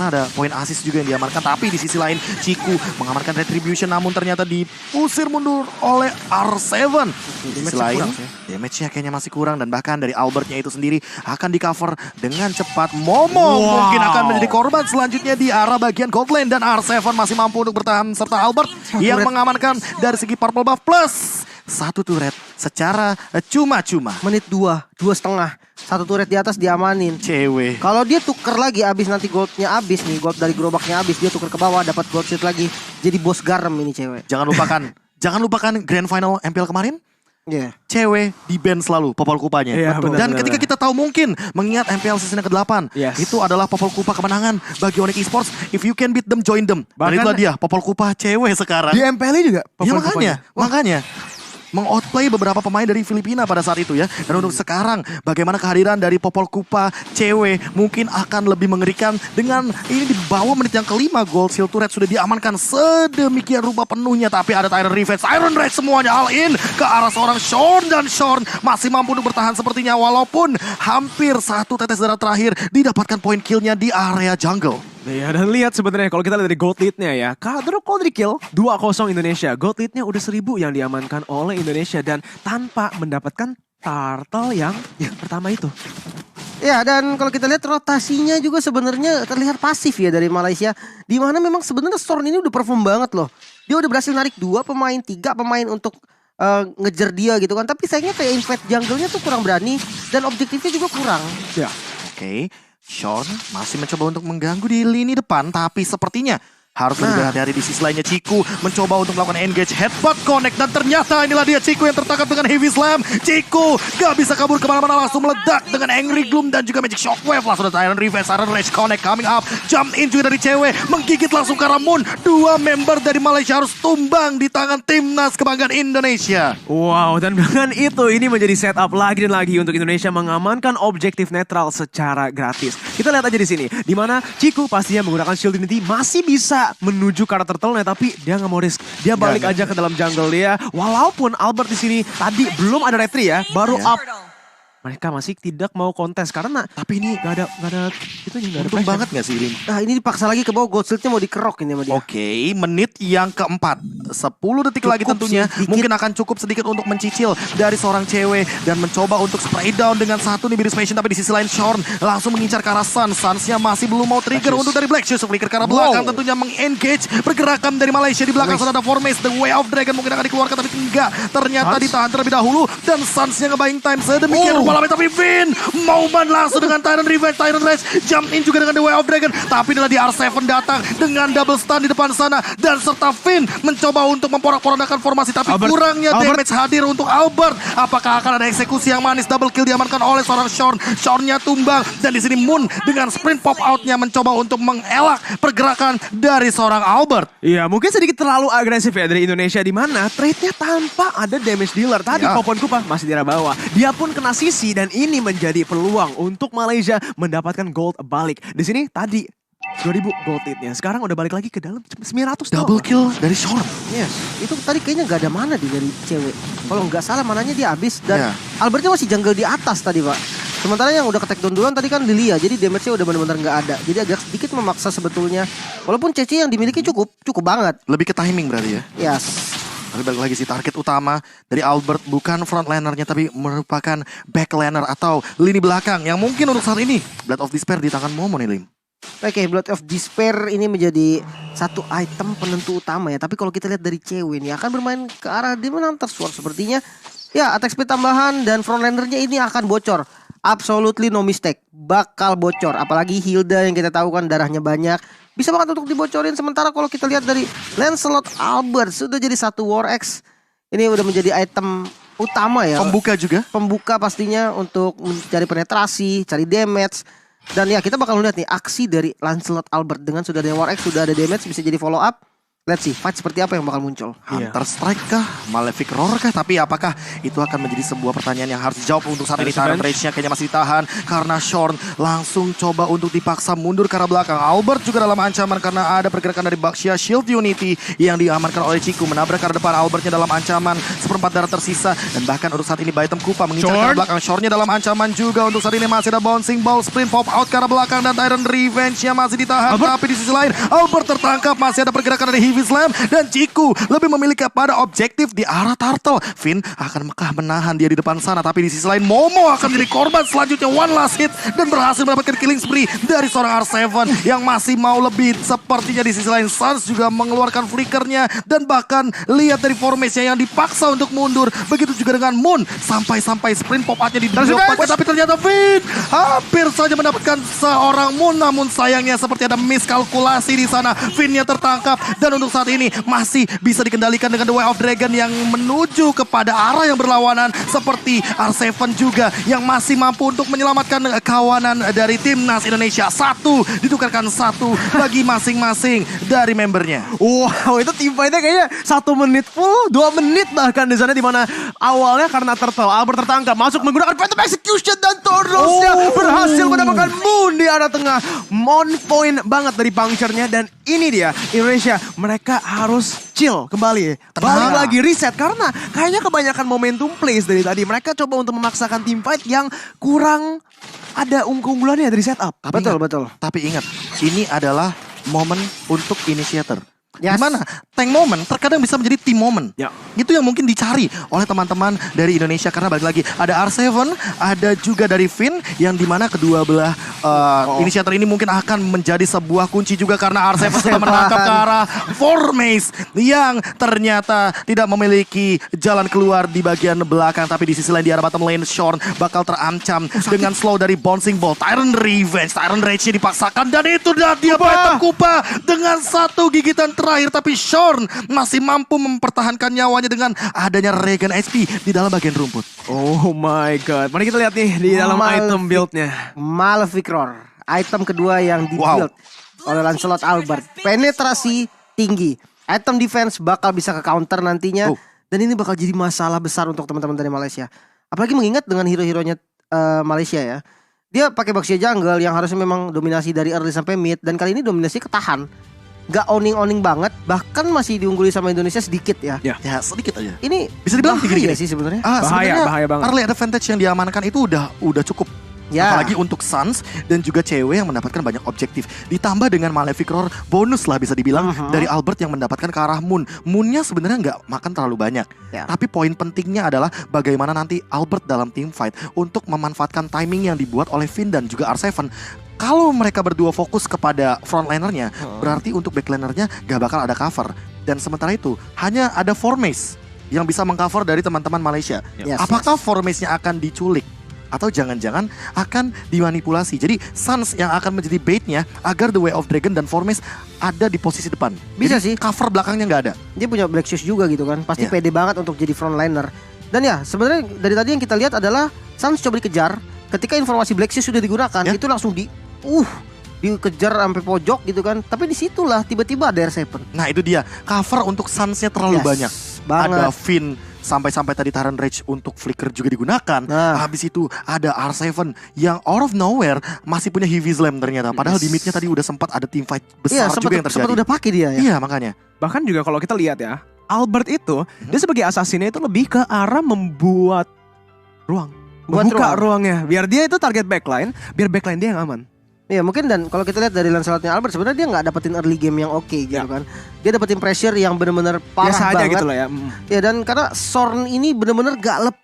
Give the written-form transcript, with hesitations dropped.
karena ada poin assist juga yang diamankan. Tapi di sisi lain Ciku mengamankan retribution namun ternyata diusir mundur oleh R7. Di sisi lain damage-nya kayaknya masih kurang dan bahkan dari Albertnya itu sendiri akan di cover dengan cepat. Momo mungkin akan menjadi korban selanjutnya di arah bagian gold lane dan R7 masih mampu untuk bertahan serta Albert yang mengamankan dari segi purple buff plus satu turret secara cuma-cuma. Menit 2,5. Satu turret di atas diamanin. Cewek. Kalau dia tuker lagi abis nanti goldnya abis nih. Gold dari gerobaknya abis. Dia tuker ke bawah dapat gold sheet lagi. Jadi bos garam ini cewek. Jangan lupakan grand final MPL kemarin. Iya. Cewek di ban selalu Popol Kupanya. Dan ketika kita tahu mungkin mengingat MPL season ke-8 itu adalah Popol Kupa kemenangan bagi Onyx Esports. If you can beat them, join them. Dan itulah dia Popol Kupa cewek sekarang. Di MPL juga Ya makanya mengoutplay beberapa pemain dari Filipina pada saat itu ya. Dan untuk sekarang bagaimana kehadiran dari Popol Kupa cewek mungkin akan lebih mengerikan dengan ini di bawah menit yang kelima gold shield turret sudah diamankan sedemikian rupa penuhnya. Tapi ada Tyrant Revenge, Iron Rage semuanya all in ke arah seorang Shorn dan Shorn masih mampu untuk bertahan sepertinya walaupun hampir satu tetes darah terakhir didapatkan poin killnya di area jungle. Ya, dan lihat sebenarnya kalau kita lihat dari gold lead-nya ya. Kadro Quadri kill 2-0 Indonesia. Gold lead-nya udah 1000 yang diamankan oleh Indonesia dan tanpa mendapatkan turtle yang pertama itu. Ya, dan kalau kita lihat rotasinya juga sebenarnya terlihat pasif ya dari Malaysia. Di mana memang sebenarnya Storm ini udah perform banget loh. Dia udah berhasil narik 2 pemain, 3 pemain untuk ngejar dia gitu kan. Tapi sayangnya kayak invade jungle-nya tuh kurang berani dan objektifnya juga kurang. Ya. Oke. Shorn masih mencoba untuk mengganggu di lini depan, tapi sepertinya harus lebih berhati-hati. Di sisi lainnya Ciku mencoba untuk melakukan engage headbutt connect dan ternyata inilah dia Ciku yang tertangkap dengan heavy slam. Ciku gak bisa kabur kemana-mana, langsung meledak dengan angry gloom dan juga magic shockwave. Langsung ada Tyrant Revenge, Tyrant Rage connect coming up, jump in juga dari cewek, menggigit langsung ke arah Moon. 2 member dari Malaysia harus tumbang di tangan timnas kebanggaan Indonesia. Wow, dan dengan itu ini menjadi setup lagi dan lagi untuk Indonesia mengamankan objektif netral secara gratis. Kita lihat aja di sini, di mana Ciku pastinya menggunakan Shield Divinity masih bisa menuju ke arah turtle-nya, tapi dia nggak mau risk. Dia balik aja ke dalam jungle dia. Walaupun Albert di sini tadi belum ada retry ya, baru up. Mereka masih tidak mau kontes karena tapi ini nggak ada itu nggak ada untung banget nggak sih Lim? Nah, ini dipaksa lagi ke bawah, gold shield-nya mau dikerok ini sama dia. Oke, menit yang keempat, 10 detik lagi tentunya mungkin akan cukup sedikit untuk mencicil dari seorang cewek dan mencoba untuk spray down dengan satu nih Beast Machine. Tapi di sisi lain Shorn langsung mengincar ke arah Suns-nya masih belum mau trigger untuk dari Black Shoes. Flicker ke arah belakang tentunya meng-engage pergerakan dari Malaysia. Di belakang sudah ada Formace, The Way of Dragon mungkin akan dikeluarkan tapi enggak. Ternyata ditahan terlebih dahulu dan Suns-nya nge-buying time sedemikian rupa. Tapi Vin mau ban langsung dengan Tyrant Revenge, Tyrant Rage jump in juga dengan The Way of Dragon. Tapi inilah di R7 datang dengan double stun di depan sana dan serta Vin mencoba untuk memporak-porandakan formasi tapi kurangnya damage hadir untuk Albert. Apakah akan ada eksekusi yang manis? Double kill diamankan oleh seorang Shorn. Shorn-nya tumbang dan di sini Moon dengan sprint pop out-nya mencoba untuk mengelak pergerakan dari seorang Albert. Iya, mungkin sedikit terlalu agresif ya dari Indonesia di mana trade-nya tanpa ada damage dealer. Tadi Popol Kupa masih di arah bawah. Dia pun kena sisi dan ini menjadi peluang untuk Malaysia mendapatkan gold balik. Di sini tadi 2000 gold lead-nya. Sekarang udah balik lagi ke dalam 900 double kill dari Shorn. Yes, itu tadi kayaknya nggak ada mana dari cewek. Kalau nggak salah mananya dia habis dan Albertnya masih jungle di atas tadi Pak. Sementara yang udah ke take down duluan tadi kan Lilia, jadi damage-nya udah benar-benar nggak ada. Jadi agak sedikit memaksa sebetulnya. Walaupun CC yang dimiliki cukup banget. Lebih ke timing berarti ya? Yes. Tapi balik lagi sih target utama dari Albert bukan frontlanernya tapi merupakan backlaner atau lini belakang yang mungkin untuk saat ini Blood of Despair di tangan Momo nih Lim. Oke, Blood of Despair ini menjadi satu item penentu utama ya. Tapi kalau kita lihat dari cewek ini akan bermain ke arah Demon Hunter Sword sepertinya. Ya, attack speed tambahan dan frontlanernya ini akan bocor. Absolutely no mistake, bakal bocor. Apalagi Hilda yang kita tahu kan darahnya banyak. Bisa banget untuk dibocorin. Sementara kalau kita lihat dari Lancelot Albert sudah jadi satu War Axe. Ini udah menjadi item utama ya. Pembuka juga. Pembuka pastinya untuk mencari penetrasi, cari damage. Dan ya kita bakal lihat nih aksi dari Lancelot Albert dengan sudah ada War Axe, sudah ada damage, bisa jadi follow up. Let's see, fight seperti apa yang bakal muncul. Hunter Strike kah? Malefic Roar kah? Tapi apakah itu akan menjadi sebuah pertanyaan yang harus dijawab untuk saat ini. Tyrant Rage-nya kayaknya masih ditahan karena Shorn langsung coba untuk dipaksa mundur ke arah belakang. Albert juga dalam ancaman karena ada pergerakan dari Baxia Shield Unity yang diamankan oleh Ciku. Menabrak ke arah depan, Albertnya dalam ancaman, seperempat darah tersisa. Dan bahkan untuk saat ini Baitem Kupa mengincar ke arah belakang. Shorn-nya dalam ancaman juga. Untuk saat ini masih ada bouncing ball, sprint pop out ke arah belakang. Dan Tyrant Revenge-nya masih ditahan. Tapi di sisi lain Albert tertangkap, masih ada pergerakan dari Heavy Slam. Dan Ciku lebih memilih kepada objektif di arah Turtle. Finn akan menahan dia di depan sana. Tapi di sisi lain Momo akan menjadi korban selanjutnya. One last hit dan berhasil mendapatkan killing spree dari seorang R7 yang masih mau lebih. Sepertinya di sisi lain Suns juga mengeluarkan flickernya. Dan bahkan lihat dari formasinya yang dipaksa untuk mundur. Begitu juga dengan Moon. Sampai-sampai sprint pop out-nya di tapi ternyata Finn hampir saja mendapatkan seorang Moon. Namun sayangnya seperti ada miskalkulasi di sana. Finn-nya tertangkap. Dan untuk saat ini masih bisa dikendalikan dengan The Way of Dragon yang menuju kepada arah yang berlawanan. Seperti R7 juga yang masih mampu untuk menyelamatkan kawanan dari timnas Indonesia. Satu ditukarkan satu bagi masing-masing dari membernya. Wow, itu team fight-nya kayaknya 1 menit full, 2 menit bahkan di sana, di mana awalnya karena Turtle Albert tertangkap masuk menggunakan Phantom Execution dan Tornosnya berhasil mendapatkan Moon di arah tengah. On point banget dari puncture-nya. Dan ini dia Indonesia, mereka harus chill kembali, balik lagi reset karena kayaknya kebanyakan momentum plays dari tadi. Mereka coba untuk memaksakan team fight yang kurang ada keunggulannya dari setup. Betul. Tapi ingat, ini adalah momen untuk initiator. Yes. Dimana tank moment terkadang bisa menjadi team moment. Ya. Itu yang mungkin dicari oleh teman-teman dari Indonesia. Karena balik lagi ada R7, ada juga dari Finn. Yang dimana kedua belah inisiator ini mungkin akan menjadi sebuah kunci juga. Karena R7 sudah menangkap ke arah Formace yang ternyata tidak memiliki jalan keluar di bagian belakang. Tapi di sisi lain di arah bottom lane Shorn bakal terancam dengan slow dari bouncing ball. Tyrant Revenge, Tyrant Rage-nya dipaksakan. Dan itu dia Baitem Kupa dengan satu gigitan terakhir. Tapi Shorn masih mampu mempertahankan nyawanya dengan adanya Regen HP di dalam bagian rumput. Oh my god. Mari kita lihat nih di dalam item build-nya. Malefic Roar, item kedua yang di-build oleh Lancelot Albert. Penetrasi tinggi. Item defense bakal bisa ke counter nantinya. Dan ini bakal jadi masalah besar untuk teman-teman dari Malaysia. Apalagi mengingat dengan hero-heronya Malaysia ya. Dia pakai Baxia jungle yang harusnya memang dominasi dari early sampai mid. Dan kali ini dominasi ketahan. Gak owning banget, bahkan masih diungguli sama Indonesia sedikit ya. Ya sedikit aja. Ini bisa dibilang bahaya sih sebenarnya. Bahaya banget. Early advantage yang diamankan itu udah cukup. Ya. Apalagi untuk Suns dan juga cewek yang mendapatkan banyak objektif. Ditambah dengan Malefic Roar bonus lah bisa dibilang dari Albert yang mendapatkan ke arah Moon. Moonnya sebenarnya nggak makan terlalu banyak. Ya. Tapi poin pentingnya adalah bagaimana nanti Albert dalam team fight untuk memanfaatkan timing yang dibuat oleh Finn dan juga R7. Kalau mereka berdua fokus kepada frontlinernya, berarti untuk backlinernya gak bakal ada cover. Dan sementara itu, hanya ada Formace yang bisa mengcover dari teman-teman Malaysia. Apakah Formace-nya akan diculik? Atau jangan-jangan akan dimanipulasi? Jadi Suns yang akan menjadi baitnya agar The Way of Dragon dan Formace ada di posisi depan. Bisa jadi, sih. cover belakangnya gak ada. Dia punya Black Shoes juga gitu kan. Pasti pede banget untuk jadi frontliner. Dan ya sebenarnya dari tadi yang kita lihat adalah Suns coba dikejar. Ketika informasi Black Shoes sudah digunakan, itu langsung dikejar sampai pojok gitu kan. Tapi disitulah tiba-tiba ada R7. Nah itu dia, cover untuk Suns-nya terlalu banyak. Ada Finn, sampai tadi Tyrant Rage untuk flicker juga digunakan. Habis itu ada R7 yang out of nowhere masih punya Heavy Slam ternyata. Padahal di mid-nya tadi udah sempat ada team fight besar juga yang terjadi. Sempat udah pakai dia ya. Iya makanya. Bahkan juga kalau kita lihat ya, Albert itu dia sebagai assassinnya itu lebih ke arah membuat ruang. Membuka ruangnya biar dia itu target backline, biar backline dia yang aman. Iya mungkin, dan kalau kita lihat dari Lancelotnya Albert sebenarnya dia nggak dapetin early game yang oke gitu kan. Dia dapetin pressure yang benar-benar parah biasa aja banget. gitu lah ya. Ya dan karena Shorn ini benar-benar gak lepas